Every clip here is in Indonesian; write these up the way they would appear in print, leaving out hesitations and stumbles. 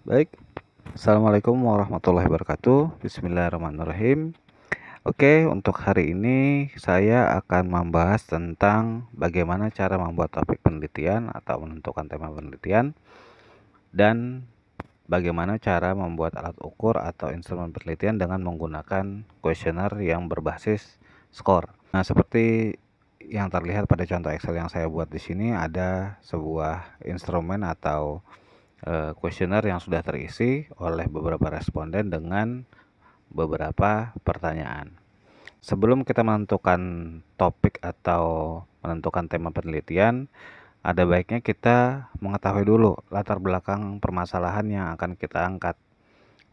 Baik, Assalamualaikum warahmatullahi wabarakatuh. Bismillahirrahmanirrahim. Oke, untuk hari ini saya akan membahas tentang bagaimana cara membuat topik penelitian atau menentukan tema penelitian dan bagaimana cara membuat alat ukur atau instrumen penelitian dengan menggunakan kuesioner yang berbasis skor. Nah, seperti yang terlihat pada contoh Excel yang saya buat di sini, ada sebuah instrumen atau kuesioner yang sudah terisi oleh beberapa responden dengan beberapa pertanyaan. Sebelum kita menentukan topik atau menentukan tema penelitian, ada baiknya kita mengetahui dulu latar belakang permasalahan yang akan kita angkat.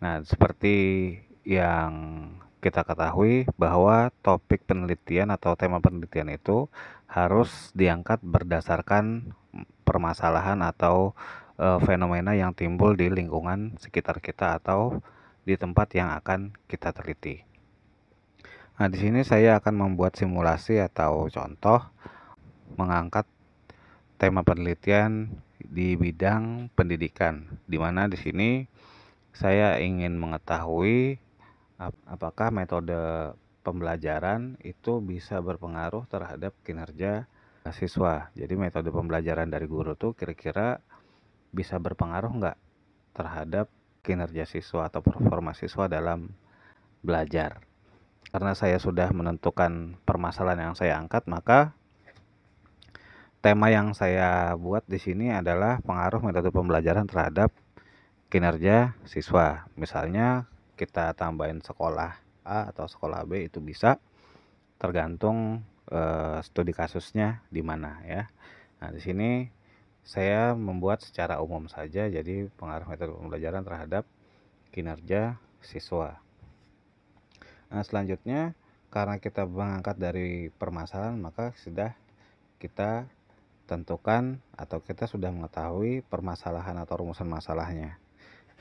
Nah, seperti yang kita ketahui bahwa topik penelitian atau tema penelitian itu harus diangkat berdasarkan permasalahan atau fenomena yang timbul di lingkungan sekitar kita atau di tempat yang akan kita teliti. Nah, di sini saya akan membuat simulasi atau contoh mengangkat tema penelitian di bidang pendidikan, di mana di sini saya ingin mengetahui apakah metode pembelajaran itu bisa berpengaruh terhadap kinerja siswa. Jadi metode pembelajaran dari guru tuh kira-kira bisa berpengaruh nggak terhadap kinerja siswa atau performa siswa dalam belajar. Karena saya sudah menentukan permasalahan yang saya angkat, maka tema yang saya buat di sini adalah pengaruh metode pembelajaran terhadap kinerja siswa. Misalnya kita tambahin sekolah A atau sekolah B, itu bisa tergantung studi kasusnya di mana ya. Nah, di sini saya membuat secara umum saja, jadi pengaruh metode pembelajaran terhadap kinerja siswa. Nah, selanjutnya karena kita mengangkat dari permasalahan, maka sudah kita tentukan atau kita sudah mengetahui permasalahan atau rumusan masalahnya.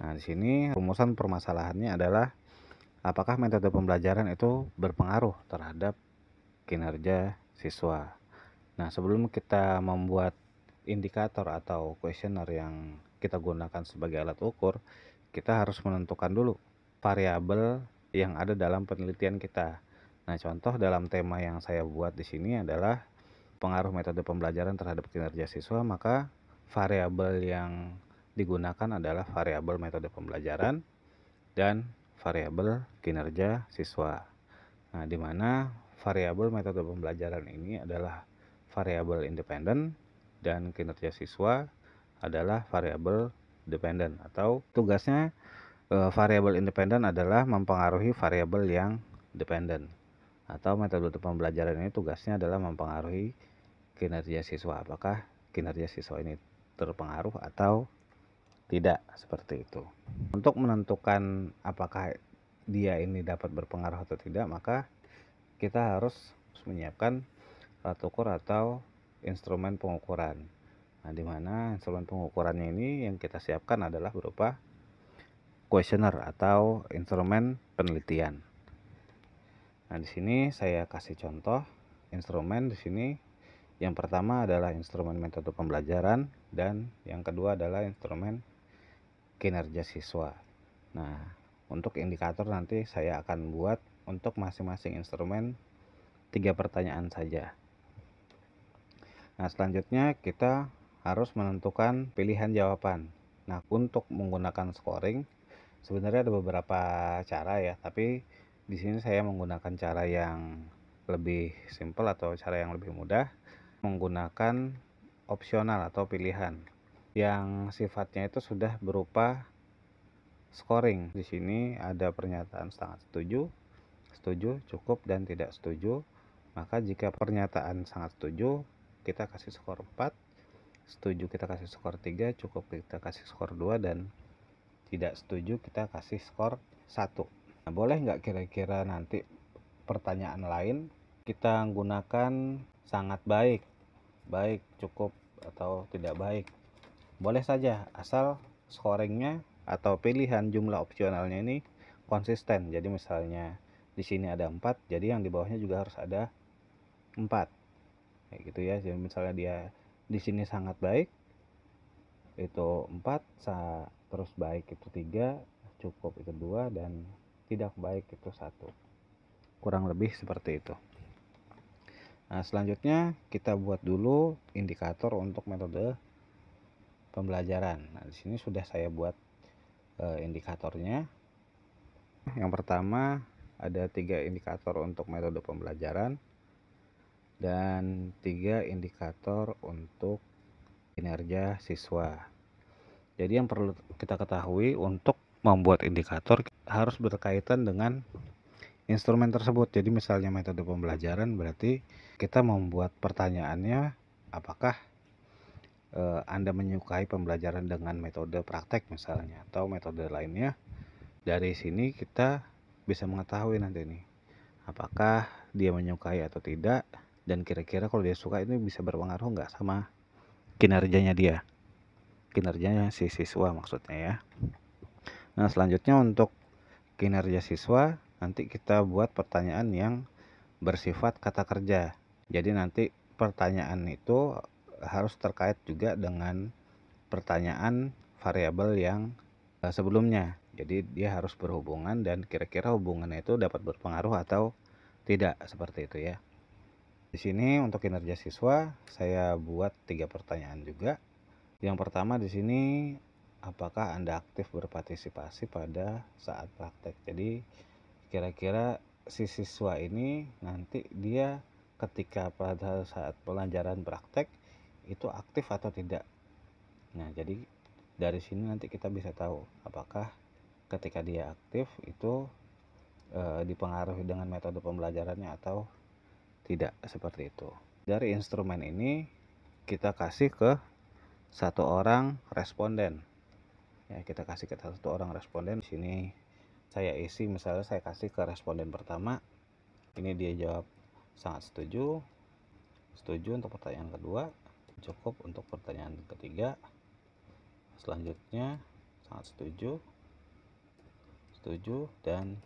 Nah, di sini rumusan permasalahannya adalah apakah metode pembelajaran itu berpengaruh terhadap kinerja siswa. Nah, sebelum kita membuat indikator atau kuesioner yang kita gunakan sebagai alat ukur, kita harus menentukan dulu variabel yang ada dalam penelitian kita. Nah, contoh dalam tema yang saya buat di sini adalah pengaruh metode pembelajaran terhadap kinerja siswa, maka variabel yang digunakan adalah variabel metode pembelajaran dan variabel kinerja siswa. Nah, di mana variabel metode pembelajaran ini adalah variabel independen dan kinerja siswa adalah variabel dependen, atau tugasnya variabel independen adalah mempengaruhi variabel yang dependen, atau metode pembelajaran ini tugasnya adalah mempengaruhi kinerja siswa, apakah kinerja siswa ini terpengaruh atau tidak, seperti itu. Untuk menentukan apakah dia ini dapat berpengaruh atau tidak, maka kita harus menyiapkan alat ukur atau instrumen pengukuran. Nah, di mana instrumen pengukurannya ini yang kita siapkan adalah berupa kuesioner atau instrumen penelitian. Nah, di sini saya kasih contoh instrumen. Di sini yang pertama adalah instrumen metode pembelajaran dan yang kedua adalah instrumen kinerja siswa. Nah, untuk indikator nanti saya akan buat untuk masing-masing instrumen 3 pertanyaan saja. Nah, selanjutnya kita harus menentukan pilihan jawaban. Nah, untuk menggunakan scoring sebenarnya ada beberapa cara ya, tapi di sini saya menggunakan cara yang lebih simpel atau cara yang lebih mudah, menggunakan opsional atau pilihan yang sifatnya itu sudah berupa scoring. Di sini ada pernyataan sangat setuju, setuju, cukup, dan tidak setuju. Maka jika pernyataan sangat setuju, kita kasih skor 4, setuju kita kasih skor 3, cukup kita kasih skor 2, dan tidak setuju kita kasih skor 1. Nah, boleh nggak kira-kira nanti pertanyaan lain kita gunakan sangat baik, baik, cukup, atau tidak baik? Boleh saja, asal scoringnya atau pilihan jumlah opsionalnya ini konsisten. Jadi misalnya di sini ada 4, jadi yang di bawahnya juga harus ada 4. Kayak gitu ya. Jadi misalnya dia di sini sangat baik, itu 4, terus baik itu 3, cukup itu 2, dan tidak baik itu 1. Kurang lebih seperti itu. Nah, selanjutnya kita buat dulu indikator untuk metode pembelajaran. Nah, di sini sudah saya buat indikatornya. Yang pertama ada 3 indikator untuk metode pembelajaran dan 3 indikator untuk kinerja siswa. Jadi yang perlu kita ketahui untuk membuat indikator harus berkaitan dengan instrumen tersebut. Jadi misalnya metode pembelajaran berarti kita membuat pertanyaannya apakah Anda menyukai pembelajaran dengan metode praktek misalnya atau metode lainnya. Dari sini kita bisa mengetahui nanti nih apakah dia menyukai atau tidak, dan kira-kira kalau dia suka ini bisa berpengaruh nggak sama kinerjanya dia, kinerjanya si siswa maksudnya ya. Nah, selanjutnya untuk kinerja siswa nanti kita buat pertanyaan yang bersifat kata kerja. Jadi nanti pertanyaan itu harus terkait juga dengan pertanyaan variabel yang sebelumnya. Jadi dia harus berhubungan dan kira-kira hubungannya itu dapat berpengaruh atau tidak, seperti itu ya. Di sini untuk kinerja siswa saya buat 3 pertanyaan juga. Yang pertama di sini, apakah Anda aktif berpartisipasi pada saat praktek? Jadi kira-kira si siswa ini nanti dia ketika pada saat pelajaran praktek itu aktif atau tidak. Nah, jadi dari sini nanti kita bisa tahu apakah ketika dia aktif itu dipengaruhi dengan metode pembelajarannya atau tidak, seperti itu. Dari instrumen ini kita kasih ke satu orang responden. Ya, kita kasih ke satu orang responden. Di sini saya isi, misalnya saya kasih ke responden pertama. Ini dia jawab sangat setuju. Setuju untuk pertanyaan kedua, cukup untuk pertanyaan ketiga. Selanjutnya sangat setuju, setuju, dan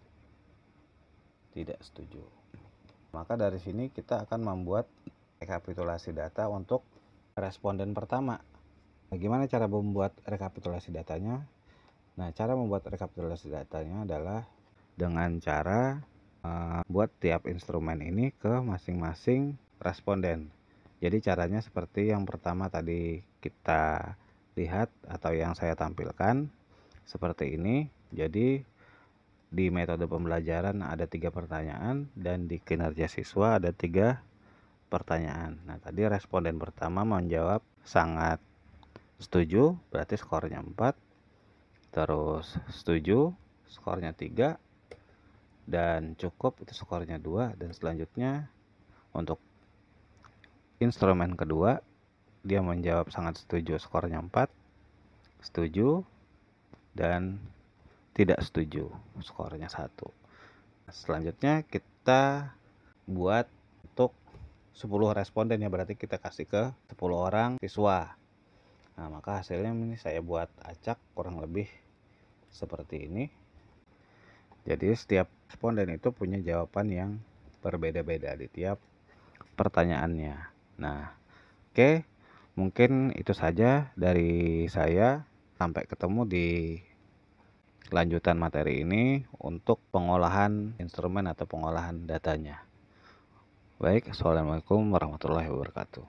tidak setuju. Maka dari sini kita akan membuat rekapitulasi data untuk responden pertama. Bagaimana cara membuat rekapitulasi datanya? Nah, cara membuat rekapitulasi datanya adalah dengan cara buat tiap instrumen ini ke masing-masing responden. Jadi caranya seperti yang pertama tadi kita lihat atau yang saya tampilkan seperti ini. Jadi di metode pembelajaran ada 3 pertanyaan dan di kinerja siswa ada 3 pertanyaan. Nah, tadi responden pertama menjawab sangat setuju, berarti skornya 4. Terus setuju, skornya 3. Dan cukup itu skornya 2. Dan selanjutnya untuk instrumen kedua dia menjawab sangat setuju, skornya 4. Setuju dan tidak setuju, skornya 1. Selanjutnya kita buat untuk 10 responden ya, berarti kita kasih ke 10 orang siswa. Nah, maka hasilnya ini saya buat acak kurang lebih seperti ini. Jadi setiap responden itu punya jawaban yang berbeda-beda di tiap pertanyaannya. Nah, oke, mungkin itu saja dari saya. Sampai ketemu di lanjutan materi ini untuk pengolahan instrumen atau pengolahan datanya. Baik, assalamualaikum warahmatullahi wabarakatuh.